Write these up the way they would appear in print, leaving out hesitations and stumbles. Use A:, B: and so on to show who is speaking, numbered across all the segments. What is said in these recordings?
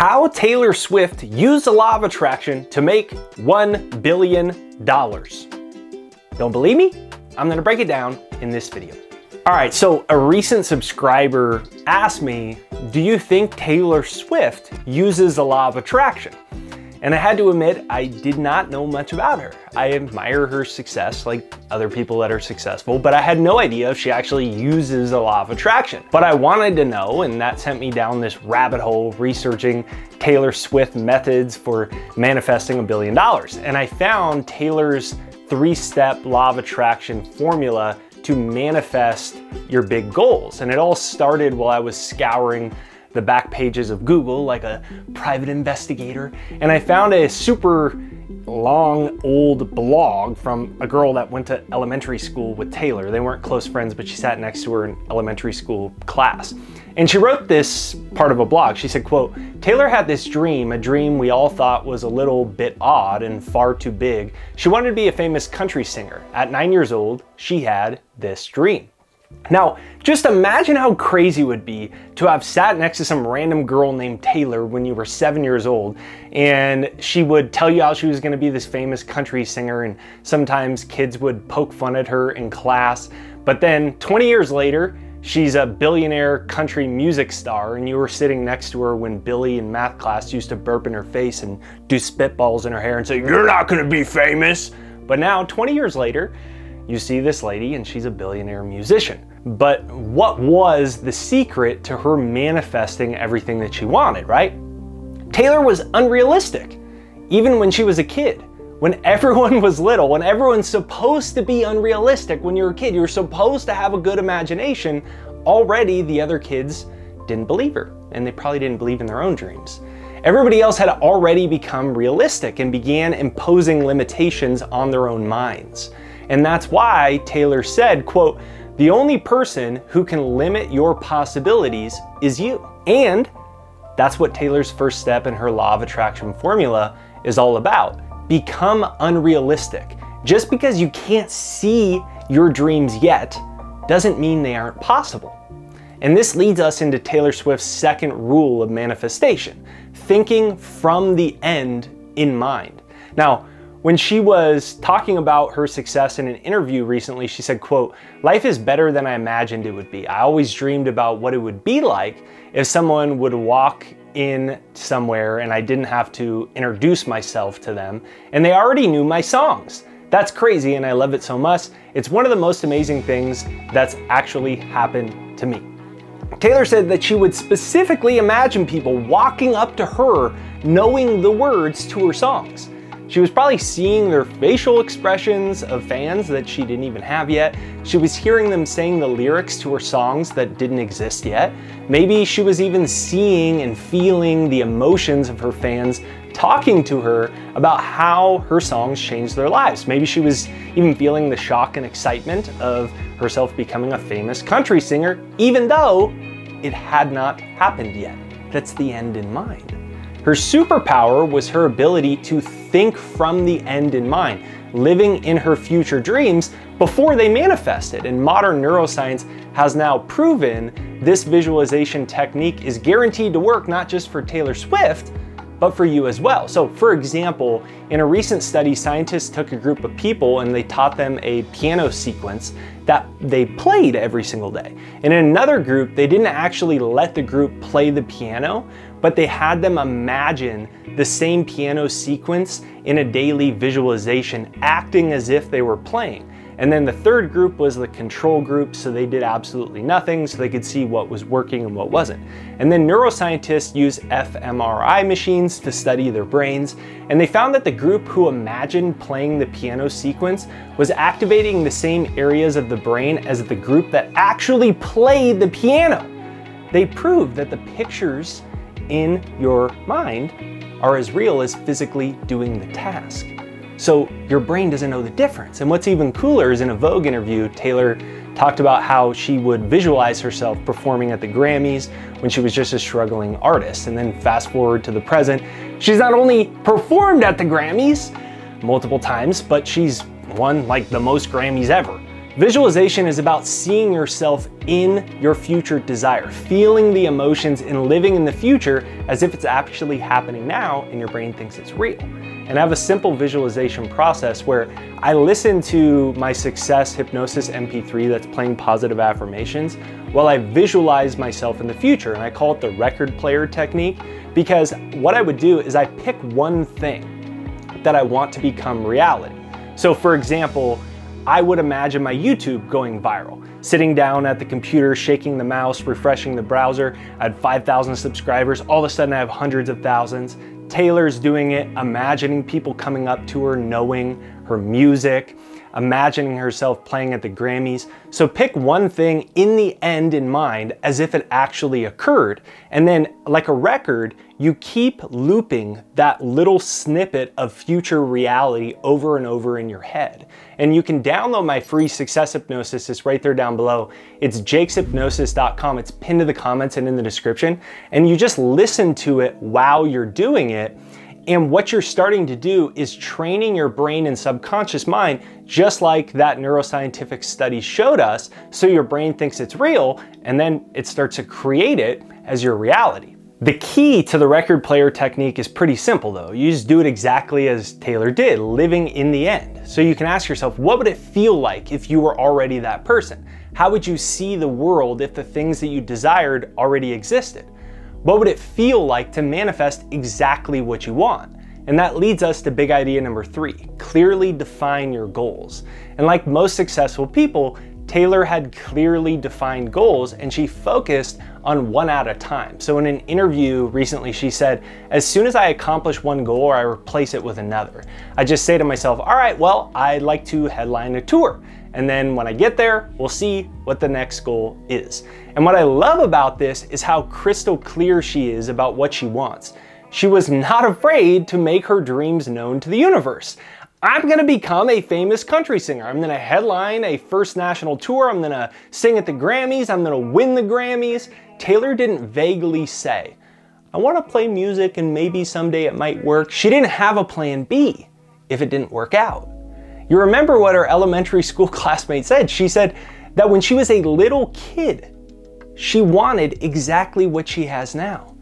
A: How Taylor Swift used the law of attraction to make $1 billion. Don't believe me? I'm gonna break it down in this video. All right, so a recent subscriber asked me, do you think Taylor Swift uses the law of attraction? And I had to admit, I did not know much about her. I admire her success like other people that are successful, but I had no idea if she actually uses the law of attraction. But I wanted to know, and that sent me down this rabbit hole researching Taylor Swift methods for manifesting $1 billion. And I found Taylor's 3-step law of attraction formula to manifest your big goals. And it all started while I was scouring the back pages of Google like a private investigator, and I found a super long old blog from a girl that went to elementary school with Taylor. They weren't close friends, but she sat next to her in elementary school class. And she wrote this part of a blog. She said, quote, "Taylor had this dream, a dream we all thought was a little bit odd and far too big. She wanted to be a famous country singer. At 9 years old, she had this dream." Now, just imagine how crazy it would be to have sat next to some random girl named Taylor when you were 7 years old, and she would tell you how she was going to be this famous country singer, and sometimes kids would poke fun at her in class. But then 20 years later, she's a billionaire country music star, and you were sitting next to her when Billy in math class used to burp in her face and do spitballs in her hair and say, "You're not going to be famous." But now, 20 years later, you see this lady and she's a billionaire musician. But what was the secret to her manifesting everything that she wanted, right? Taylor was unrealistic, even when she was a kid. When everyone was little, when everyone's supposed to be unrealistic when you're a kid, you're supposed to have a good imagination, already the other kids didn't believe her, and they probably didn't believe in their own dreams. Everybody else had already become realistic and began imposing limitations on their own minds. And that's why Taylor said, quote, "The only person who can limit your possibilities is you." And that's what Taylor's first step in her law of attraction formula is all about. Become unrealistic. Just because you can't see your dreams yet doesn't mean they aren't possible. And this leads us into Taylor Swift's second rule of manifestation, thinking from the end in mind. Now, when she was talking about her success in an interview recently, she said, quote, "Life is better than I imagined it would be. I always dreamed about what it would be like if someone would walk in somewhere and I didn't have to introduce myself to them, and they already knew my songs. That's crazy, and I love it so much. It's one of the most amazing things that's actually happened to me." Taylor said that she would specifically imagine people walking up to her knowing the words to her songs. She was probably seeing their facial expressions of fans that she didn't even have yet. She was hearing them saying the lyrics to her songs that didn't exist yet. Maybe she was even seeing and feeling the emotions of her fans talking to her about how her songs changed their lives. Maybe she was even feeling the shock and excitement of herself becoming a famous country singer, even though it had not happened yet. That's the end in mind. Her superpower was her ability to think from the end in mind, living in her future dreams before they manifested. And modern neuroscience has now proven this visualization technique is guaranteed to work not just for Taylor Swift, but for you as well. So for example, in a recent study, scientists took a group of people and they taught them a piano sequence that they played every single day. And in another group, they didn't actually let the group play the piano, but they had them imagine the same piano sequence in a daily visualization, acting as if they were playing. And then the third group was the control group, so they did absolutely nothing, so they could see what was working and what wasn't. And then neuroscientists use fMRI machines to study their brains, and they found that the group who imagined playing the piano sequence was activating the same areas of the brain as the group that actually played the piano. They proved that the pictures in your mind are as real as physically doing the task. So your brain doesn't know the difference. And what's even cooler is in a Vogue interview, Taylor talked about how she would visualize herself performing at the Grammys when she was just a struggling artist. And then fast forward to the present, she's not only performed at the Grammys multiple times, but she's won like the most Grammys ever. Visualization is about seeing yourself in your future desire, feeling the emotions and living in the future as if it's actually happening now and your brain thinks it's real. And I have a simple visualization process where I listen to my Success Hypnosis MP3 that's playing positive affirmations while I visualize myself in the future. And I call it the record player technique, because what I would do is I pick one thing that I want to become reality. So for example, I would imagine my YouTube going viral. Sitting down at the computer, shaking the mouse, refreshing the browser. I had 5,000 subscribers. All of a sudden I have hundreds of thousands. Taylor's doing it, imagining people coming up to her, knowing her music, imagining herself playing at the Grammys. So pick one thing in the end in mind as if it actually occurred. And then like a record, you keep looping that little snippet of future reality over and over in your head. And you can download my free Success Hypnosis. It's right there down below. It's jakeshypnosis.com. It's pinned to the comments and in the description. And you just listen to it while you're doing it. And what you're starting to do is training your brain and subconscious mind, just like that neuroscientific study showed us, so your brain thinks it's real, and then it starts to create it as your reality. The key to the record player technique is pretty simple though. You just do it exactly as Taylor did, living in the end. So you can ask yourself, what would it feel like if you were already that person? How would you see the world if the things that you desired already existed? What would it feel like to manifest exactly what you want? And that leads us to big idea number 3, clearly define your goals. And like most successful people, Taylor had clearly defined goals and she focused on one at a time. So in an interview recently, she said, as soon as I accomplish one goal, I replace it with another. I just say to myself, all right, well, I'd like to headline a tour. And then when I get there, we'll see what the next goal is. And what I love about this is how crystal clear she is about what she wants. She was not afraid to make her dreams known to the universe. I'm gonna become a famous country singer. I'm gonna headline a first national tour. I'm gonna sing at the Grammys. I'm gonna win the Grammys. Taylor didn't vaguely say, I wanna play music and maybe someday it might work. She didn't have a plan B if it didn't work out. You remember what her elementary school classmate said. She said that when she was a little kid, she wanted exactly what she has now.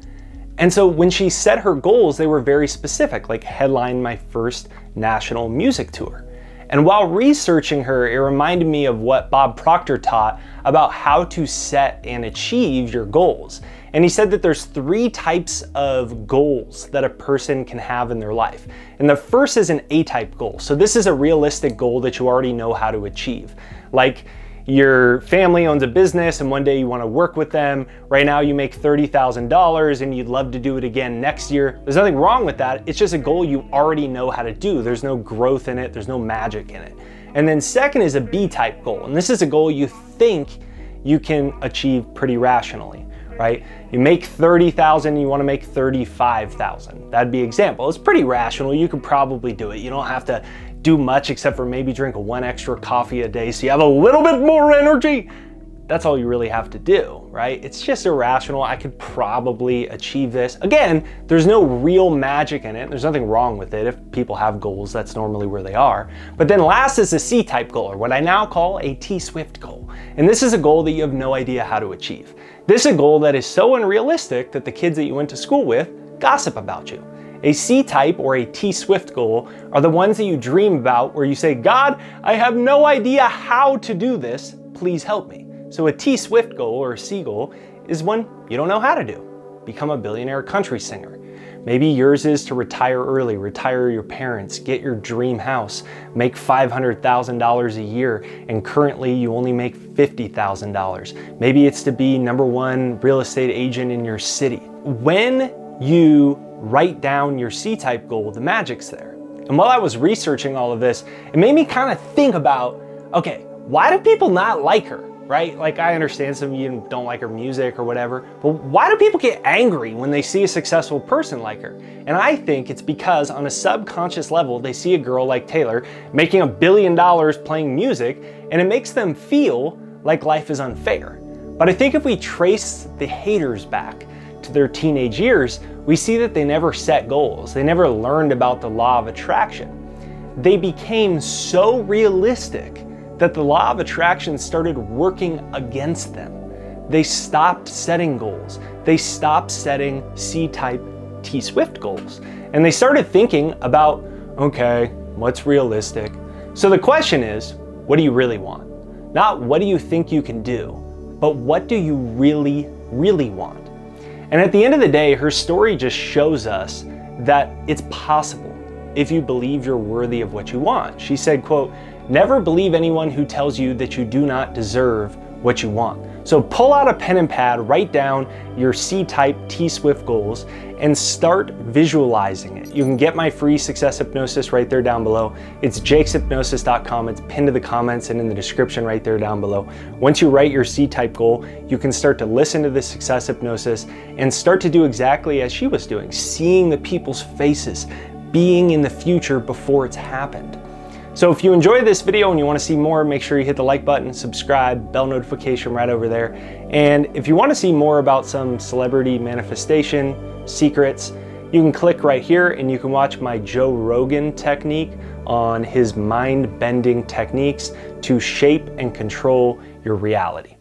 A: And so when she set her goals, they were very specific, like headline my first national music tour. And while researching her, it reminded me of what Bob Proctor taught about how to set and achieve your goals. And he said that there's 3 types of goals that a person can have in their life. And the first is an A-type goal. So this is a realistic goal that you already know how to achieve. Like your family owns a business and one day you want to work with them. Right now you make $30,000 and you'd love to do it again next year. There's nothing wrong with that. It's just a goal you already know how to do. There's no growth in it. There's no magic in it. And then second is a B-type goal. And this is a goal you think you can achieve pretty rationally, right? You make 30,000, you want to make 35,000. That'd be an example. It's pretty rational. You could probably do it. You don't have to do much except for maybe drink 1 extra coffee a day so you have a little bit more energy. That's all you really have to do, right? It's just irrational. I could probably achieve this. Again, there's no real magic in it. There's nothing wrong with it. If people have goals, that's normally where they are. But then last is a C-type goal, or what I now call a T-Swift goal. And this is a goal that you have no idea how to achieve. This is a goal that is so unrealistic that the kids that you went to school with gossip about you. A C-type or a T-Swift goal are the ones that you dream about where you say, God, I have no idea how to do this, please help me. So a T-Swift goal or a C goal is one you don't know how to do. Become a billionaire country singer. Maybe yours is to retire early, retire your parents, get your dream house, make $500,000 a year, and currently you only make $50,000. Maybe it's to be #1 real estate agent in your city. When you write down your C-type goal, the magic's there. And while I was researching all of this, it made me kind of think about, okay, why do people not like her, right? Like I understand some of you don't like her music or whatever, but why do people get angry when they see a successful person like her? And I think it's because on a subconscious level, they see a girl like Taylor making $1 billion playing music, and it makes them feel like life is unfair. But I think if we trace the haters back to their teenage years, we see that they never set goals. They never learned about the law of attraction. They became so realistic that the law of attraction started working against them. They stopped setting goals. They stopped setting C-type T-Swift goals. And they started thinking about, okay, what's realistic? So the question is, what do you really want? Not what do you think you can do, but what do you really, really want? And at the end of the day, her story just shows us that it's possible if you believe you're worthy of what you want. She said, quote, "Never believe anyone who tells you that you do not deserve what you want." So pull out a pen and pad, write down your C-type T-Swift goals, and start visualizing it. You can get my free success hypnosis right there down below. It's jakeshypnosis.com. It's pinned to the comments and in the description right there down below. Once you write your C-type goal, you can start to listen to the success hypnosis and start to do exactly as she was doing, seeing the people's faces, being in the future before it's happened. So if you enjoyed this video and you want to see more, make sure you hit the like button, subscribe, bell notification right over there. And if you want to see more about some celebrity manifestation secrets, you can click right here and you can watch my Joe Rogan technique on his mind-bending techniques to shape and control your reality.